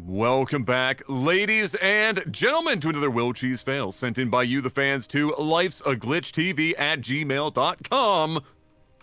Welcome back, ladies and gentlemen, to another Will Cheese Fail sent in by you, the fans, to lifesaglitchtv@gmail.com.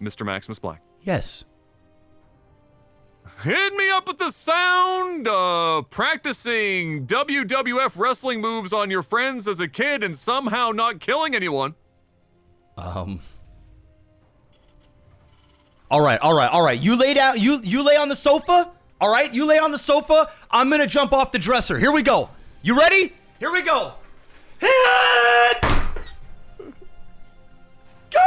Mr. Maximus Black. Yes. Hit me up with the sound of practicing WWF wrestling moves on your friends as a kid and somehow not killing anyone. All right. You lay down. You lay on the sofa. All right, you lay on the sofa. I'm gonna jump off the dresser. Here we go. You ready? Here we go. Hit! Go!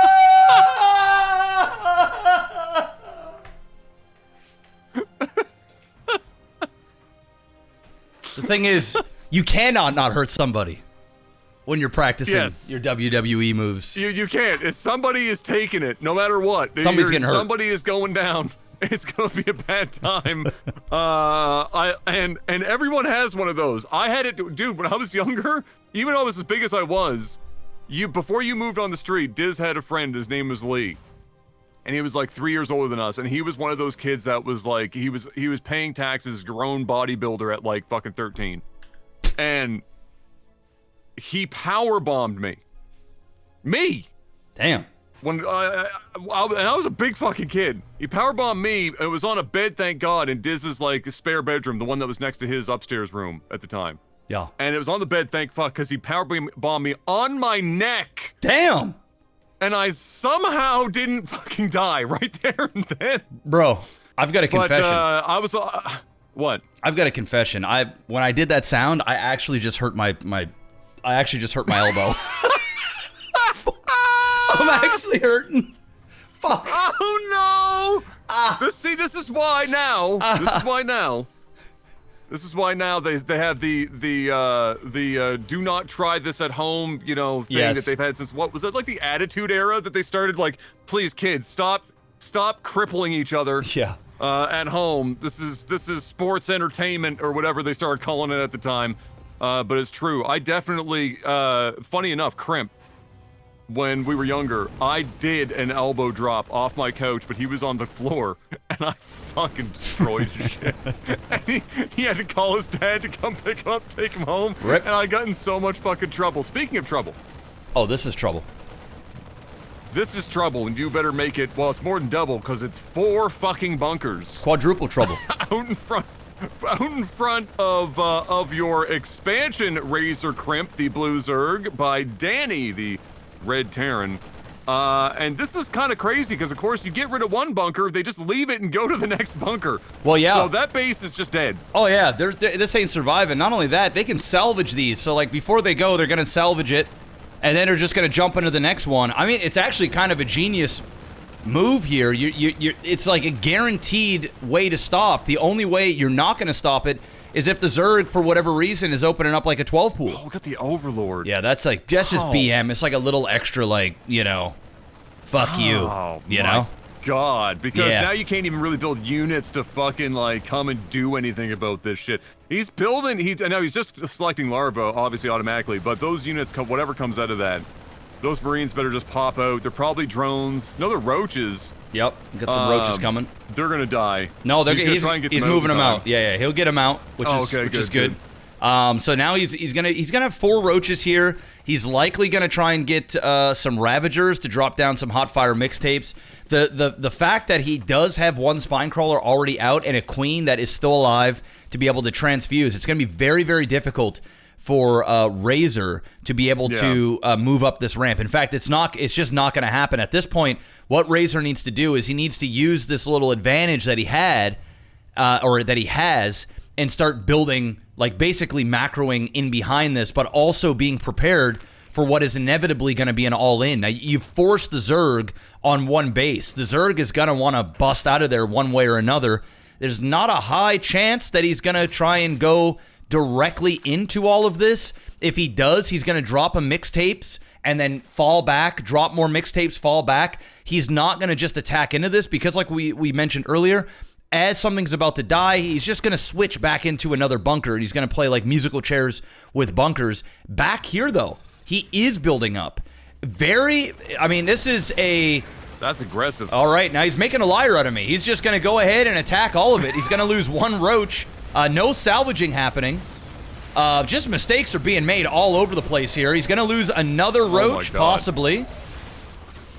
The thing is, you cannot not hurt somebody when you're practicing your WWE moves. You can't. If somebody is taking it, no matter what. Somebody's getting hurt. Somebody is going down. It's gonna be a bad time. And everyone has one of those. I had it, dude, when I was younger, even though I was as big as I was, before you moved on the street, Diz had a friend, his name was Lee. And he was like 3 years older than us, and he was one of those kids that was like, he was paying taxes, grown bodybuilder at like fucking 13. And he power bombed me. Damn. When I was a big fucking kid. He powerbombed me. It was on a bed, thank God, in Diz's like spare bedroom, the one that was next to his upstairs room at the time. Yeah. And it was on the bed, thank fuck, because he powerbombed me on my neck. Damn. And I somehow didn't fucking die right there and then. Bro, I've got a confession. I was what? I've got a confession. When I did that sound, I actually just hurt my elbow. I'm actually hurting. Fuck. Oh no! This is why now. This is why now they have the do not try this at home, thing that they've had since, what was it, like the Attitude Era, that they started like, please kids, stop crippling each other. Yeah. At home. This is sports entertainment or whatever they started calling it at the time. But it's true. I definitely, funny enough, Crimp, when we were younger, I did an elbow drop off my couch, but he was on the floor, and I fucking destroyed his shit. And he had to call his dad to come pick him up, take him home, Rip. And I got in so much fucking trouble. Speaking of trouble. Oh, this is trouble. This is trouble, and you better make it, well, it's more than double, because it's 4 fucking bunkers. Quadruple trouble. Out in front of your expansion Razor Crimp, the Blue Zerg, by Danny, the Red Terran. And this is kind of crazy because, of course, you get rid of one bunker, they just leave it and go to the next bunker. Well, yeah. So that base is just dead. Oh, yeah. This ain't surviving. Not only that, they can salvage these. So, like, before they go, they're going to salvage it, and then they're just going to jump into the next one. I mean, it's actually kind of a genius move here. It's like a guaranteed way to stop. The only way you're not going to stop it is if the Zerg, for whatever reason, is opening up like a 12 pool. Oh, look at the Overlord. Yeah, that's like just his BM. It's like a little extra, like, fuck you, my God, because now you can't even really build units to fucking like come and do anything about this shit. He's building. I know he's just selecting larvae, obviously automatically, but those units, whatever comes out of that, those Marines better just pop out. They're probably drones. No, they're roaches. Yep, got some roaches coming. They're gonna die. No, he's moving them out. Yeah, he'll get them out, which is good. So now he's gonna have 4 roaches here. He's likely gonna try and get some Ravagers to drop down some Hotfire mixtapes. The fact that he does have 1 Spinecrawler already out and a Queen that is still alive to be able to transfuse, it's gonna be very, very difficult for Razor to be able to move up this ramp. In fact, it's just not going to happen at this point. What Razor needs to do is he needs to use this little advantage that he had, or that he has, and start building, like basically macroing in behind this, but also being prepared for what is inevitably going to be an all-in. Now, you force the Zerg on one base. The Zerg is going to want to bust out of there one way or another. There's not a high chance that he's going to try and go directly into all of this. If he does, he's going to drop a mixtapes and then fall back, drop more mixtapes, fall back. He's not going to just attack into this because, like we mentioned earlier, as something's about to die, he's just going to switch back into another bunker, and he's going to play like musical chairs with bunkers. Back here, though, he is building up. This is a... That's aggressive. All right, now he's making a liar out of me. He's just going to go ahead and attack all of it. He's going to lose 1 roach. No salvaging happening. Just mistakes are being made all over the place here. He's going to lose another roach, possibly.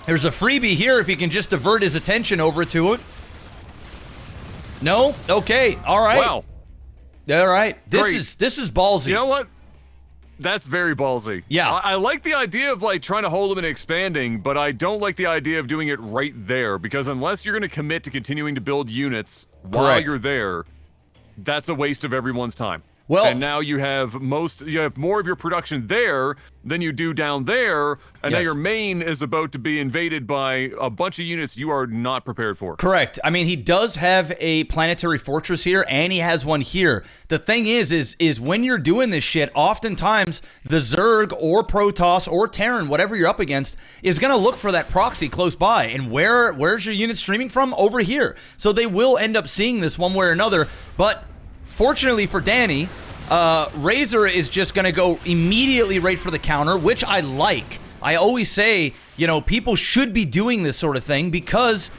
There's a freebie here if he can just divert his attention over to it. No? Okay. All right. Wow. All right. This is ballsy. You know what? That's very ballsy. Yeah. I like the idea of like trying to hold him and expanding, but I don't like the idea of doing it right there, because unless you're going to commit to continuing to build units while you're there, that's a waste of everyone's time. Well, and now you have more of your production there than you do down there, and now your main is about to be invaded by a bunch of units you are not prepared for. Correct. I mean, he does have a planetary fortress here, and he has one here. The thing is when you're doing this shit, oftentimes the Zerg or Protoss or Terran, whatever you're up against, is going to look for that proxy close by. And where's your unit streaming from? Over here. So they will end up seeing this one way or another, but fortunately for Danny, Razor is just going to go immediately right for the counter, which I like. I always say, people should be doing this sort of thing because,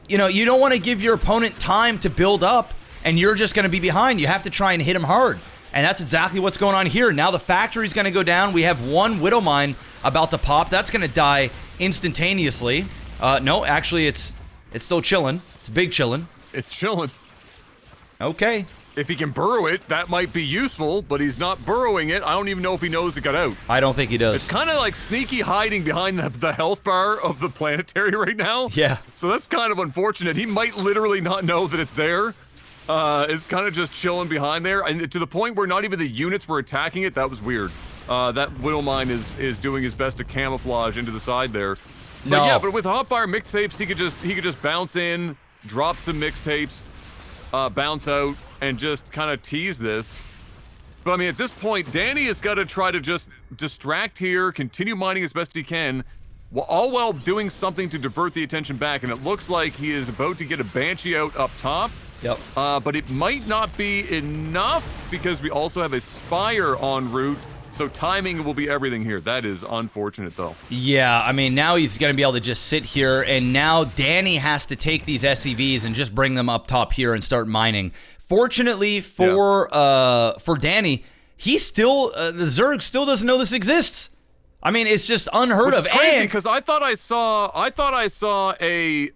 you don't want to give your opponent time to build up and you're just going to be behind. You have to try and hit him hard. And that's exactly what's going on here. Now the factory's going to go down. We have one Widow Mine about to pop. That's going to die instantaneously. No, actually, it's still chilling. It's big chilling. It's chilling. Okay. If he can burrow it, that might be useful, but he's not burrowing it. I don't even know if he knows it got out. I don't think he does. It's kind of like sneaky hiding behind the health bar of the planetary right now. Yeah. So that's kind of unfortunate. He might literally not know that it's there. It's kind of just chilling behind there, and to the point where not even the units were attacking it. That was weird. That Widow Mine is doing his best to camouflage into the side there. But yeah, but with Hotfire mixtapes, he could just bounce in, drop some mixtapes, bounce out, and just kind of tease this. But I mean, at this point, Danny has got to try to just distract here, continue mining as best he can, all while doing something to divert the attention back. And it looks like he is about to get a Banshee out up top. Yep. But it might not be enough because we also have a Spire en route. So timing will be everything here. That is unfortunate, though. Yeah, I mean, now he's going to be able to just sit here, and now Danny has to take these SCVs and just bring them up top here and start mining. Fortunately for Danny, he still the Zerg still doesn't know this exists. I mean, it's just unheard of. Crazy, because I thought I saw a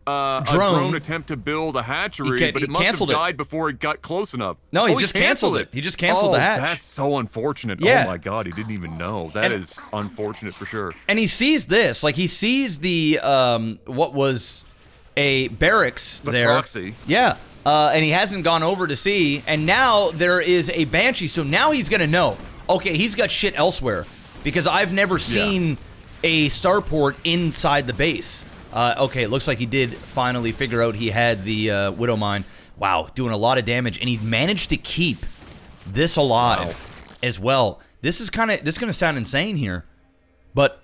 drone attempt to build a hatchery, but it must have died before it got close enough. No, he just canceled it. He just canceled the hatch. That's so unfortunate. Yeah. Oh my god, he didn't even know. That is unfortunate for sure. And he sees this, like he sees the what was a barracks there. The proxy. Yeah. And he hasn't gone over to see, and now there is a Banshee, so now he's gonna know. Okay, he's got shit elsewhere. Because I've never seen a starport inside the base. Okay, it looks like he did finally figure out he had the Widow Mine. Wow, doing a lot of damage, and he managed to keep this alive as well. This is gonna sound insane here, but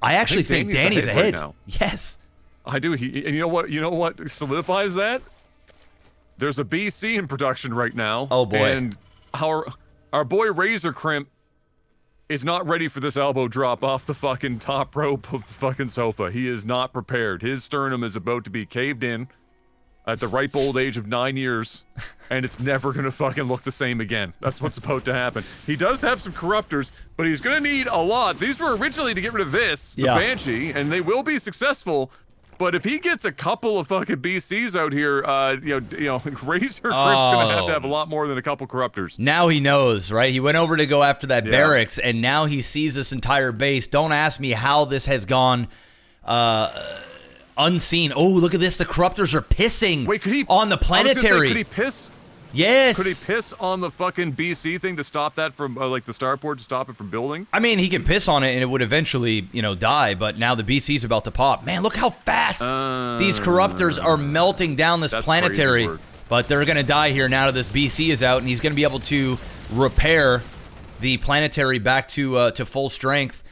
I actually think Danny's ahead. Right now. Yes, I do. And you know what solidifies that? There's a BC in production right now. Oh boy! And our boy Razor Crimp is not ready for this elbow drop off the fucking top rope of the fucking sofa. He is not prepared. His sternum is about to be caved in at the ripe old age of 9 years, and it's never gonna fucking look the same again. That's what's about to happen. He does have some corruptors, but he's gonna need a lot. These were originally to get rid of this, the Banshee, and they will be successful. But if he gets a couple of fucking BCs out here, Razor Crimp's gonna have a lot more than a couple corruptors. Now he knows, right? He went over to go after that barracks, and now he sees this entire base. Don't ask me how this has gone unseen. Oh, look at this. The corruptors are pissing on the planetary. Could he piss? Yes. Could he piss on the fucking BC thing to stop that from, like the starport, to stop it from building? I mean, he can piss on it and it would eventually, die, but now the BC's about to pop. Man, look how fast these corruptors are melting down this planetary. But they're going to die here now that this BC is out, and he's going to be able to repair the planetary back to full strength.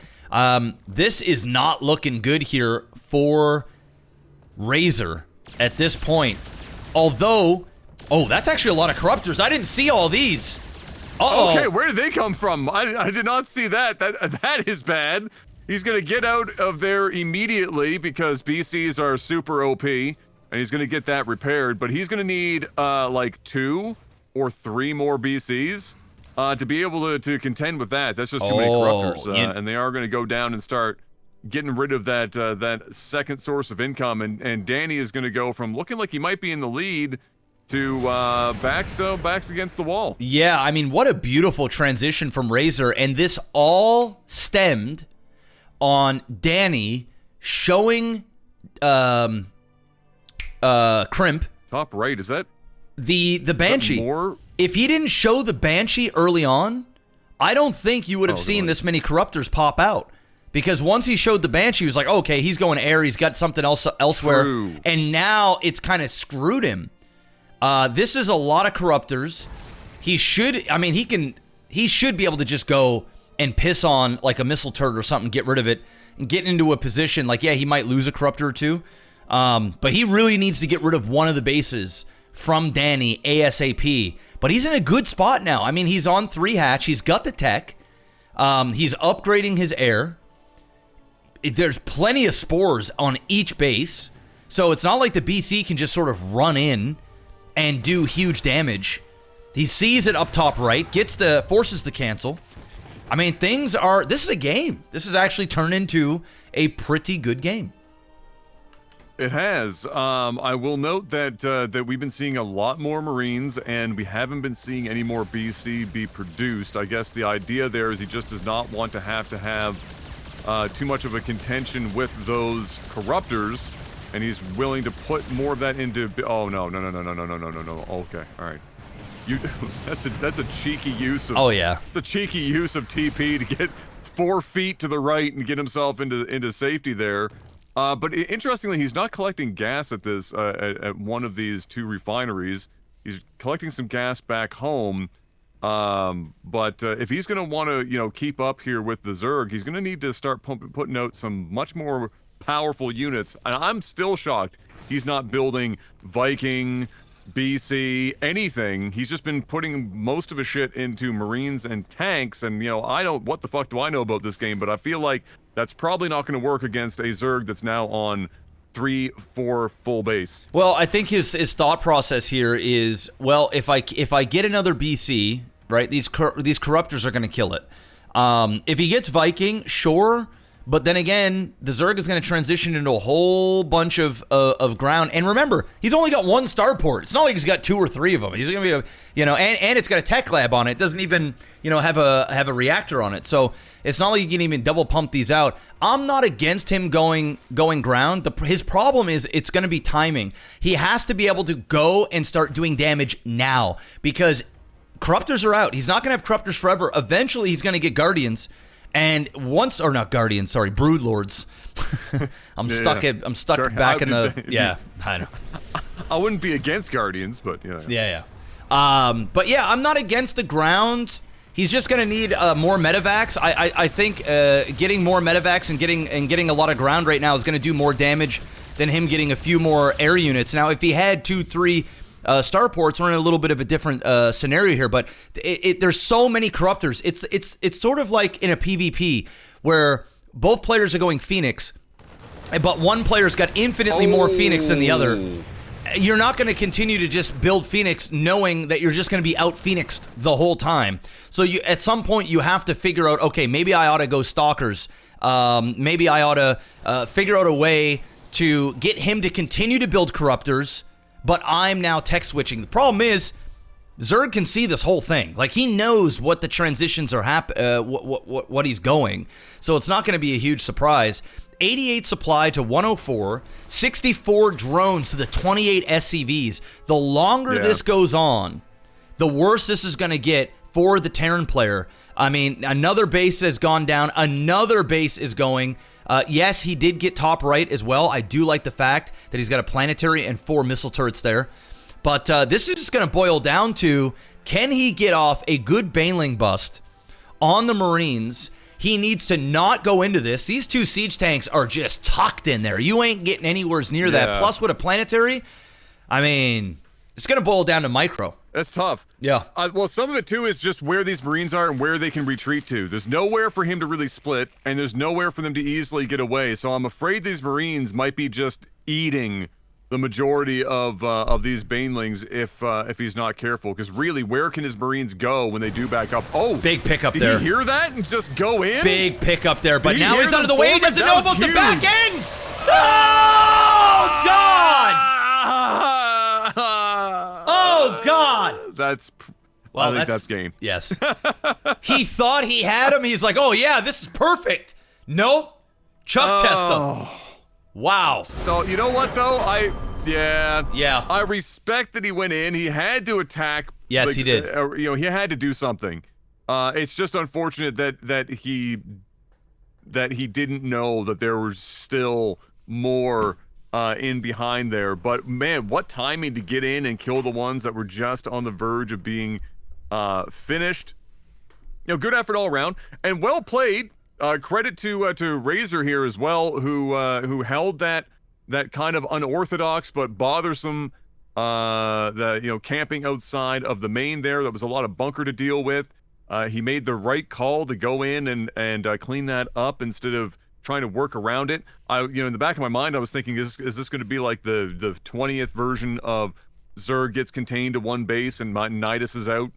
This is not looking good here for Razor at this point. Although... Oh, that's actually a lot of corruptors. I didn't see all these. Uh-oh. Okay, where did they come from? I did not see that. That is bad. He's going to get out of there immediately because BCs are super OP, and he's going to get that repaired. But he's going to need, like, 2 or 3 more BCs to be able to contend with that. That's just too many corruptors, and they are going to go down and start getting rid of that that second source of income, and Danny is going to go from looking like he might be in the lead to backs against the wall. Yeah, I mean, what a beautiful transition from Razor, and this all stemmed on Danny showing Crimp. Top right, is that the Banshee? If he didn't show the Banshee early on, I don't think you would have seen this many corruptors pop out. Because once he showed the Banshee, he was like, okay, he's going air, he's got something else elsewhere. True. And now it's kind of screwed him. This is a lot of corruptors. He should be able to just go and piss on like a missile turret or something, get rid of it, and get into a position like, yeah, he might lose a corruptor or two. But he really needs to get rid of one of the bases from Danny ASAP. But he's in a good spot now. I mean, he's on 3 hatch. He's got the tech. He's upgrading his air. There's plenty of spores on each base. So it's not like the BC can just sort of run in and do huge damage. He sees it up top right, forces the cancel. I mean, this is a game. This has actually turned into a pretty good game. It has. I will note that we've been seeing a lot more Marines, and we haven't been seeing any more BC be produced. I guess the idea there is he just does not want to have too much of a contention with those corruptors, and he's willing to put more of that into. Oh no! Okay, all right. That's a cheeky use of. Oh yeah. It's a cheeky use of TP to get 4 feet to the right and get himself into safety there. But interestingly, he's not collecting gas at this at one of these 2 refineries. He's collecting some gas back home. But if he's going to want to, keep up here with the Zerg, he's going to need to start putting out some much more powerful units. And I'm still shocked he's not building Viking, BC, anything. He's just been putting most of his shit into Marines and tanks. And, what the fuck do I know about this game? But I feel like that's probably not going to work against a Zerg that's now on 3-4 full base. Well, I think his thought process here is, well, if I get another BC, right, these corruptors are going to kill it. If he gets Viking, sure, but then again, the Zerg is going to transition into a whole bunch of ground. And remember, he's only got 1 starport. It's not like he's got 2 or 3 of them. He's going to be and it's got a tech lab on it. It doesn't even have a reactor on it. So it's not like you can even double pump these out. I'm not against him going ground. His problem is it's going to be timing. He has to be able to go and start doing damage now because corruptors are out. He's not going to have corruptors forever. Eventually, he's going to get guardians. And brood lords. I'm stuck back in the. Yeah, I know. I wouldn't be against guardians, but yeah. Yeah. But yeah, I'm not against the ground. He's just gonna need more medevacs. I think getting more medevacs and getting a lot of ground right now is gonna do more damage than him getting a few more air units. Now, if he had 2-3 starports, we're in a little bit of a different scenario here, but there's so many corruptors. It's sort of like in a PvP where both players are going Phoenix, but one player's got infinitely more Phoenix than the other. You're not going to continue to just build Phoenix knowing that you're just going to be out Phoenixed the whole time. So at some point you have to figure out, okay, maybe I ought to go Stalkers. Maybe I ought to figure out a way to get him to continue to build corruptors, but I'm now tech switching. The problem is, Zerg can see this whole thing. Like, he knows what the transitions are what he's going. So it's not going to be a huge surprise. 88 supply to 104, 64 drones to the 28 SCVs. The longer this goes on, the worse this is going to get for the Terran player. I mean, another base has gone down. Another base is going. Yes, he did get top right as well. I do like the fact that he's got a planetary and 4 missile turrets there. But this is just going to boil down to, can he get off a good Baneling bust on the Marines? He needs to not go into this. These 2 siege tanks are just tucked in there. You ain't getting anywhere near that. Plus, with a planetary, I mean, it's going to boil down to micro. That's tough. Yeah. Well, some of it, too, is just where these Marines are and where they can retreat to. There's nowhere for him to really split, and there's nowhere for them to easily get away. So I'm afraid these Marines might be just eating the majority of these banelings if he's not careful. Because really, where can his Marines go when they do back up? Oh, big pickup there. Did he hear that and just go in? Big pickup there, but now he's out of the way. He doesn't know about the backing. Oh, God! Oh, God! I think that's game. Yes. He thought he had him. He's like, oh, yeah, this is perfect. Nope. Chuck test him. Wow. So, you know what, though? Yeah. I respect that he went in. He had to attack. Yes, he did. He had to do something. It's just unfortunate that he didn't know that there was still more in behind there. But, man, what timing to get in and kill the ones that were just on the verge of being finished. Good effort all around. And well played. Credit to Razor here as well, who held that kind of unorthodox but bothersome camping outside of the main there. There was a lot of bunker to deal with. He made the right call to go in and clean that up instead of trying to work around it. In the back of my mind, I was thinking, is this going to be like the 20th version of Zerg gets contained to one base and Nidus is out?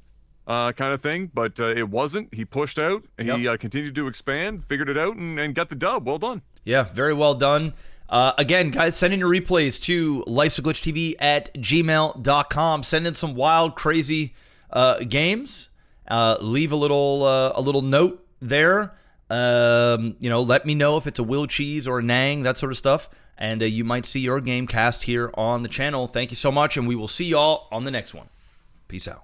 Kind of thing, but it wasn't. He pushed out. He continued to expand, figured it out, and got the dub. Well done. Yeah, very well done. Again, guys, send in your replays to lifesaglitchtv@gmail.com. Send in some wild, crazy games. Leave a little note there. Let me know if it's a Will Cheese or a Nang, that sort of stuff. And you might see your game cast here on the channel. Thank you so much, and we will see y'all on the next one. Peace out.